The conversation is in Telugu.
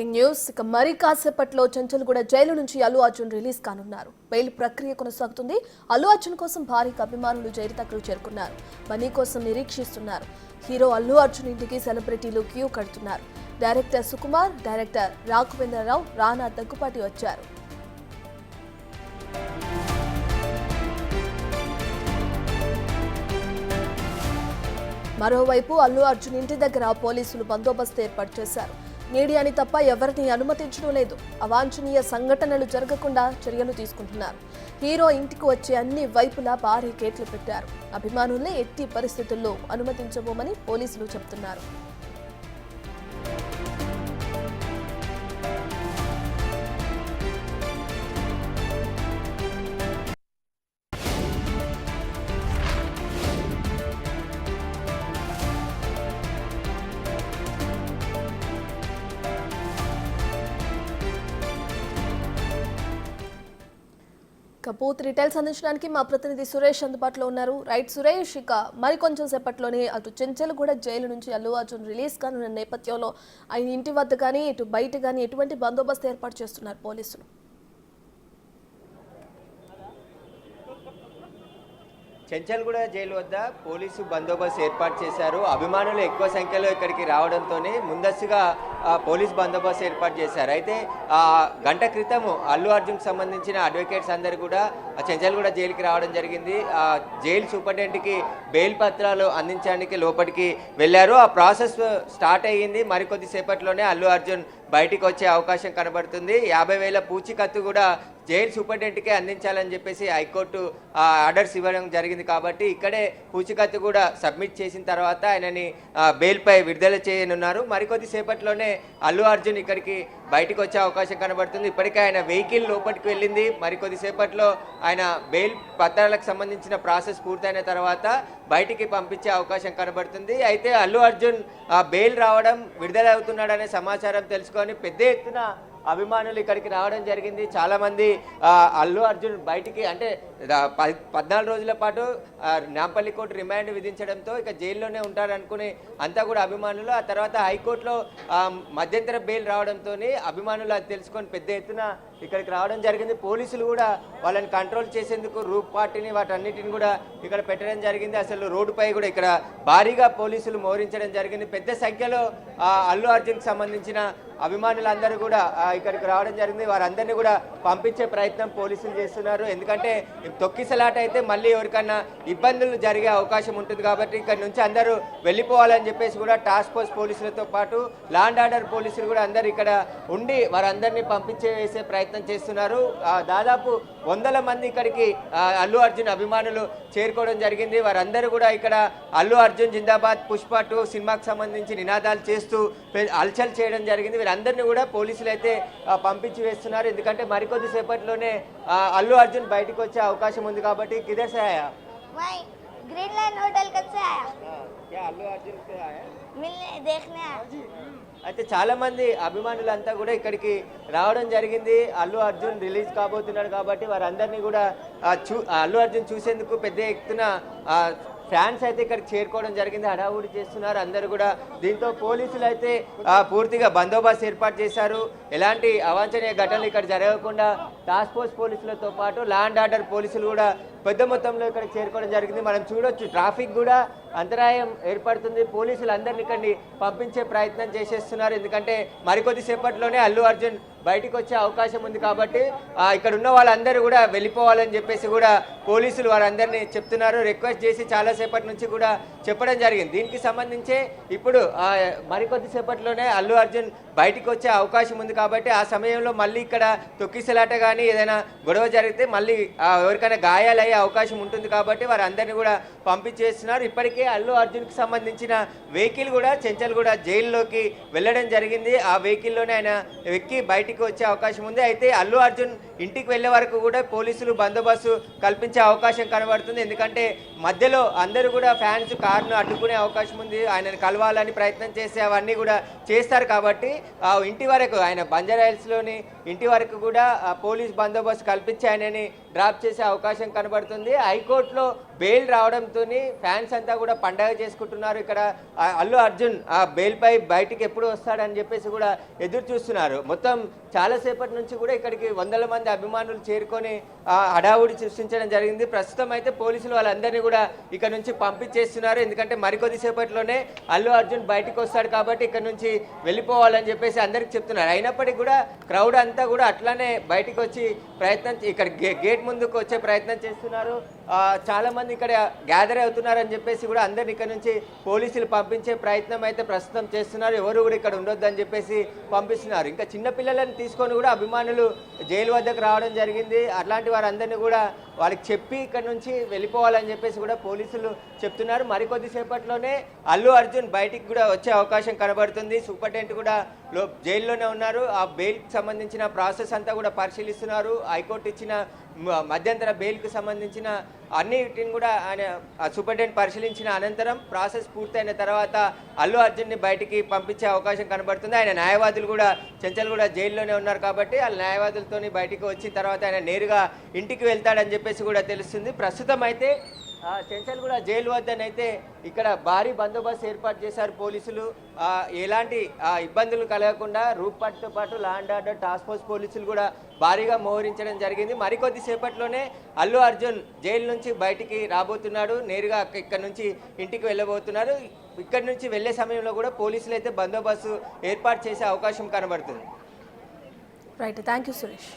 బ్రేకింగ్ న్యూస్ మరి కాసేపట్లో చెంచల్గూడ జైలు నుంచి అల్లు అర్జున్ రిలీజ్ కానున్నారు. బెయిల్ ప్రక్రియ కొనసాగుతుంది. అల్లు అర్జున్ కోసం భారీగా అభిమానులు జైలు దగ్గరకు చేరుకున్నారు. మనీ కోసం నిరీక్షిస్తున్నారు. హీరో అల్లు అర్జున్ ఇంటికి సెలబ్రిటీలు క్యూ కడుతున్నారు. డైరెక్టర్ సుకుమార్, డైరెక్టర్ రాఘవేంద్రరావు, రానా దగ్గుపాటి వచ్చారు. మరోవైపు అల్లు అర్జున్ ఇంటి దగ్గర పోలీసులు బందోబస్తు ఏర్పాటు చేశారు. మీడియాని తప్ప ఎవరిని అనుమతించడం లేదు. అవాంఛనీయ సంఘటనలు జరగకుండా చర్యలు తీసుకుంటున్నారు. హీరో ఇంటికి వచ్చే అన్ని వైపులా భారీ గేట్లు పెట్టారు. అభిమానుల్ని ఎట్టి పరిస్థితుల్లో అనుమతించబోమని పోలీసులు చెబుతున్నారు. పూర్తి డీటెయిల్స్ అందించడానికి మా ప్రతినిధి సురేష్ అందుబాటులో ఉన్నారు. రైట్ సురేష్, ఇక మరికొంచెం సేపట్లోనే అటు చెంచల్గూడ జైలు నుంచి అల్లు అర్జున్ రిలీజ్ కానున్న నేపథ్యంలో ఆయన ఇంటి వద్ద కానీ ఇటు బయట కానీ ఎటువంటి బందోబస్తు ఏర్పాటు చేస్తున్నారు పోలీసులు? చెంచల్గూడ జైలు వద్ద పోలీసు బందోబస్తు ఏర్పాటు చేశారు. అభిమానులు ఎక్కువ సంఖ్యలో ఇక్కడికి రావడంతోనే ముందస్తుగా పోలీస్ బందోబస్తు ఏర్పాటు చేశారు. అయితే గంట క్రితం అల్లు అర్జున్కి సంబంధించిన అడ్వకేట్స్ అందరూ కూడా చెంచల్గూడ జైలుకి రావడం జరిగింది. జైలు సూపరింటెండెంట్కి బెయిల్ పత్రాలు అందించడానికి లోపలికి వెళ్ళారు. ఆ ప్రాసెస్ స్టార్ట్ అయ్యింది. మరికొద్దిసేపట్లోనే అల్లు అర్జున్ బయటికి వచ్చే అవకాశం కనబడుతుంది. 50,000 పూచీకత్తు కూడా జైలు సూపరింటెండెంట్కే అందించాలని చెప్పేసి హైకోర్టు ఆర్డర్స్ ఇవ్వడం జరిగింది. కాబట్టి ఇక్కడే పూచీకత్తు కూడా సబ్మిట్ చేసిన తర్వాత ఆయనని బెయిల్పై విడుదల చేయనున్నారు. మరికొద్దిసేపట్లోనే అల్లు అర్జున్ ఇక్కడికి బయటికి వచ్చే అవకాశం కనబడుతుంది. ఇప్పటికే ఆయన వెహికల్ లోపలికి వెళ్ళింది. మరికొద్దిసేపట్లో ఆయన బెయిల్ పత్రాలకు సంబంధించిన ప్రాసెస్ పూర్తయిన తర్వాత బయటికి పంపించే అవకాశం కనబడుతుంది. అయితే అల్లు అర్జున్ బెయిల్ రావడం, విడుదల అవుతున్నాడనే సమాచారం తెలుసుకొని పెద్ద ఎత్తున అభిమానులు ఇక్కడికి రావడం జరిగింది. చాలామంది అల్లు అర్జున్ బయటికి అంటే 14 రోజుల పాటు నాంపల్లి కోర్టు రిమాండ్ విధించడంతో ఇక జైల్లోనే ఉంటారనుకుని అంతా కూడా అభిమానులు. ఆ తర్వాత హైకోర్టులో మధ్యంతర బెయిల్ రావడంతో అభిమానులు అది తెలుసుకొని పెద్ద ఎత్తున ఇక్కడికి రావడం జరిగింది. పోలీసులు కూడా వాళ్ళని కంట్రోల్ చేసేందుకు రూప్ పార్టీని వాటన్నిటిని కూడా ఇక్కడ పెట్టడం జరిగింది. అసలు రోడ్డుపై కూడా ఇక్కడ భారీగా పోలీసులు మోహరించడం జరిగింది. పెద్ద సంఖ్యలో అల్లు అర్జున్కి సంబంధించిన అభిమానులందరూ కూడా ఇక్కడికి రావడం జరిగింది. వారందరినీ కూడా పంపించే ప్రయత్నం పోలీసులు చేస్తున్నారు. ఎందుకంటే తొక్కిసలాట అయితే మళ్ళీ ఎవరికన్నా ఇబ్బందులు జరిగే అవకాశం ఉంటుంది. కాబట్టి ఇక్కడ నుంచి అందరూ వెళ్ళిపోవాలని చెప్పేసి కూడా టాస్క్ ఫోర్స్ పోలీసులతో పాటు లా అండ్ ఆర్డర్ పోలీసులు కూడా అందరూ ఇక్కడ ఉండి వారందరినీ వేసే ప్రయత్నం చేస్తున్నారు. దాదాపు 100 మంది ఇక్కడికి అల్లు అర్జున్ అభిమానులు చేరుకోవడం జరిగింది. వారందరూ కూడా ఇక్కడ అల్లు అర్జున్ జిందాబాద్, పుష్ప 2 సినిమాకి సంబంధించి నినాదాలు చేస్తూ హల్చల్ చేయడం జరిగింది. వీరందరినీ కూడా పోలీసులు అయితే పంపించి వేస్తున్నారు. ఎందుకంటే మరికొద్దిసేపట్లోనే అల్లు అర్జున్ బయటకు వచ్చే అవకాశం ఉంది. కాబట్టి కిధర్ సే ఆయా? ग्रीन लाइन होटल कब से आया? क्या అల్లు అర్జున్ से आया? मिलने देखने आया। అయితే చాలా మంది అభిమానులంతా కూడా ఇక్కడికి రావడం జరిగింది. అల్లు అర్జున్ రిలీజ్ కాబోతున్నాడు కాబట్టి వారందరినీ కూడా అల్లు అర్జున్ చూసేందుకు పెద్ద ఎత్తున ఫ్యాన్స్ అయితే ఇక్కడికి చేరుకోవడం జరిగింది. హడావుడి చేస్తున్నారు అందరూ కూడా. దీంతో పోలీసులు అయితే పూర్తిగా బందోబస్తు ఏర్పాటు చేశారు. ఎలాంటి అవాంఛనీయ ఘటనలు ఇక్కడ జరగకుండా టాస్క్ ఫోర్స్ పోలీసులతో పాటు లా అండ్ ఆర్డర్ పోలీసులు కూడా పెద్ద మొత్తంలో ఇక్కడికి చేరుకోవడం జరిగింది. మనం చూడొచ్చు, ట్రాఫిక్ కూడా అంతరాయం ఏర్పడుతుంది. పోలీసులు అందరినీ ఇక్కడిని పంపించే ప్రయత్నం చేసేస్తున్నారు. ఎందుకంటే మరికొద్దిసేపట్లోనే అల్లు అర్జున్ బయటికి వచ్చే అవకాశం ఉంది. కాబట్టి ఇక్కడ ఉన్న వాళ్ళందరూ కూడా వెళ్ళిపోవాలని చెప్పేసి కూడా పోలీసులు వారందరినీ చెప్తున్నారు. రిక్వెస్ట్ చేసి చాలాసేపటి నుంచి కూడా చెప్పడం జరిగింది. దీనికి సంబంధించి ఇప్పుడు మరికొద్దిసేపట్లోనే అల్లు అర్జున్ బయటికి వచ్చే అవకాశం ఉంది. కాబట్టి ఆ సమయంలో మళ్ళీ ఇక్కడ తొక్కిసలాట కానీ ఏదైనా గొడవ జరిగితే మళ్ళీ ఎవరికైనా గాయాలయ్యే అవకాశం ఉంటుంది. కాబట్టి వారందరినీ కూడా పంపించేస్తున్నారు. ఇప్పటికే అల్లు అర్జున్కి సంబంధించిన వెహికల్ కూడా చెంచల్గూడ జైల్లోకి వెళ్ళడం జరిగింది. ఆ వెహికల్లోనే ఆయన ఎక్కి బయటికి వచ్చే అవకాశం ఉంది. అయితే అల్లు అర్జున్ ఇంటికి వెళ్ళే వరకు కూడా పోలీసులు బందోబస్తు కల్పించే అవకాశం కనబడుతుంది. ఎందుకంటే మధ్యలో అందరూ కూడా ఫ్యాన్స్ కారును అడ్డుకునే అవకాశం ఉంది. ఆయనను కలవాలని ప్రయత్నం చేస్తే అవన్నీ కూడా చేస్తారు. కాబట్టి ఇంటి వరకు ఆయన బంజారా హిల్స్లోని ఇంటి వరకు కూడా పోలీస్ బందోబస్తు కల్పించి ఆయనని డ్రాప్ చేసే అవకాశం కనబడుతుంది. హైకోర్టులో బెయిల్ రావడంతో ఫ్యాన్స్ అంతా కూడా పండగ చేసుకుంటున్నారు. ఇక్కడ అల్లు అర్జున్ ఆ బెయిల్పై బయటికి ఎప్పుడు వస్తాడని చెప్పేసి కూడా ఎదురు చూస్తున్నారు. మొత్తం చాలాసేపటి నుంచి కూడా ఇక్కడికి వందల మంది అభిమానులు చేరుకొని హడావుడి సృష్టించడం జరిగింది. ప్రస్తుతం అయితే పోలీసులు వాళ్ళందరినీ కూడా ఇక్కడ నుంచి పంపించేస్తున్నారు. ఎందుకంటే మరికొద్దిసేపట్లోనే అల్లు అర్జున్ బయటకు వస్తాడు కాబట్టి ఇక్కడ నుంచి వెళ్ళిపోవాలని చెప్పేసి అందరికి చెప్తున్నారు. అయినప్పటికీ కూడా క్రౌడ్ అంతా కూడా అట్లానే బయటికి వచ్చి ఇక్కడ గేట్ ముందుకు వచ్చే ప్రయత్నం చేస్తున్నారు. చాలా మంది ఇక్కడ గ్యాదర్ అవుతున్నారని చెప్పేసి కూడా అందరిని ఇక్కడ నుంచి పోలీసులు పంపించే ప్రయత్నం అయితే ప్రస్తుతం చేస్తున్నారు. ఎవరు కూడా ఇక్కడ ఉండొద్దని చెప్పేసి పంపిస్తున్నారు. ఇంకా చిన్నపిల్లలను తీసుకొని కూడా అభిమానులు జైలు వద్దకు రావడం జరిగింది. అట్లాంటి వారందరినీ కూడా వాళ్ళకి చెప్పి ఇక్కడ నుంచి వెళ్ళిపోవాలని చెప్పేసి కూడా పోలీసులు చెప్తున్నారు. మరికొద్దిసేపట్లోనే అల్లు అర్జున్ బయటికి కూడా వచ్చే అవకాశం కనబడుతుంది. సూపరింటెండెంట్ కూడా జైల్లోనే ఉన్నారు. ఆ బెయిల్కి సంబంధించిన ప్రాసెస్ అంతా కూడా పరిశీలిస్తున్నారు. హైకోర్టు ఇచ్చిన మధ్యంతర బెయిల్కి సంబంధించిన అన్నిటిని కూడా ఆయన సూపరింటెండెంట్ పరిశీలించిన అనంతరం ప్రాసెస్ పూర్తయిన తర్వాత అల్లు అర్జున్ని బయటికి పంపించే అవకాశం కనబడుతుంది. ఆయన న్యాయవాదులు కూడా చెంచల్ కూడా జైల్లోనే ఉన్నారు కాబట్టి ఆ న్యాయవాదులతో బయటికి వచ్చిన తర్వాత ఆయన నేరుగా ఇంటికి వెళ్తాడని చెప్పేసి కూడా తెలుస్తుంది. ప్రస్తుతం అయితే చెంచల్ కూడా జైలు వద్దనైతే ఇక్కడ భారీ బందోబస్తు ఏర్పాటు చేశారు పోలీసులు. ఎలాంటి ఇబ్బందులు కలగకుండా రూట్పాట్తో పాటు law and order task force పోలీసులు కూడా భారీగా మోహరించడం జరిగింది. మరికొద్ది సేపట్లోనే అల్లు అర్జున్ జైలు నుంచి బయటికి రాబోతున్నాడు. నేరుగా ఇక్కడ నుంచి ఇంటికి వెళ్ళబోతున్నారు. ఇక్కడ నుంచి వెళ్ళే సమయంలో కూడా పోలీసులు అయితే బందోబస్తు ఏర్పాటు చేసే అవకాశం కనబడుతుంది. Right, thank you Suresh.